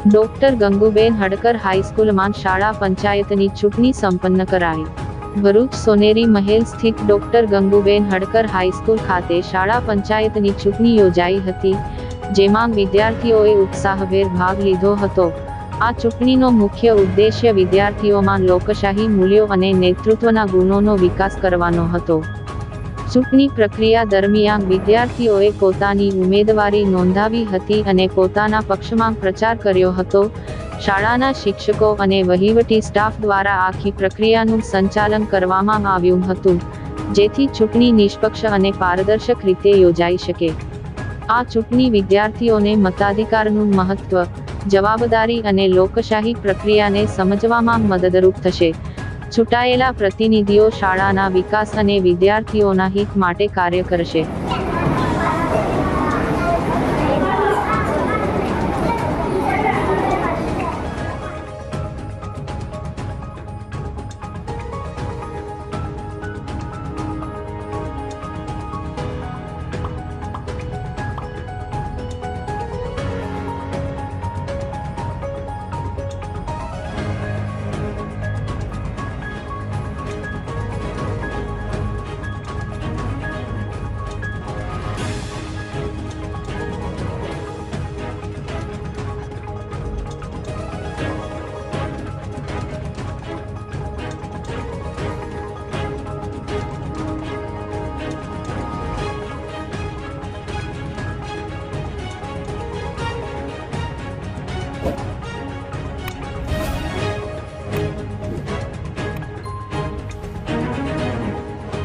Doctor ગંગુબેન Hadkar હાઈસ્કૂલમાં શાળા પંચાયતની ચૂંટણી સંપન્ન કરાઈ. ભરૂચ સોનેરી મહેલ સ્થિત ડોક્ટર ગંગુબેન હડકર હાઈસ્કૂલ ખાતે શાળા પંચાયતની ચૂંટણી યોજાઈ હતી, જેમાં વિદ્યાર્થીઓએ ઉત્સાહભેર ભાગ લીધો હતો. આ ચૂંટણીનો મુખ્ય ઉદ્દેશ્ય વિદ્યાર્થીઓમાં લોકશાહી મૂલ્યો અને નેતૃત્વના ગુણોનો વિકાસ કરવાનો હતો. ચૂંટણી પ્રક્રિયા દરમિયાન વિદ્યાર્થીઓએ પોતાની ઉમેદવારી નોંધાવી હતી અને પોતાના પક્ષમાં પ્રચાર કર્યો હતો. શાળાના શિક્ષકો અને વહીવટી સ્ટાફ દ્વારા આખી પ્રક્રિયાનું સંચાલન કરવામાં આવ્યું હતું, જેથી ચૂંટણી નિષ્પક્ષ અને પારદર્શક રીતે યોજાઈ શકે. આ ચૂંટણી વિદ્યાર્થીઓને મતાધિકારનું મહત્વ, જવાબદારી અને લોકશાહી પ્રક્રિયાને સમજવામાં મદદરૂપ થશે. ચૂંટાયેલા પ્રતિનિધિઓ શાળાના વિકાસ અને વિદ્યાર્થીઓના હિત માટે કાર્ય કરશે.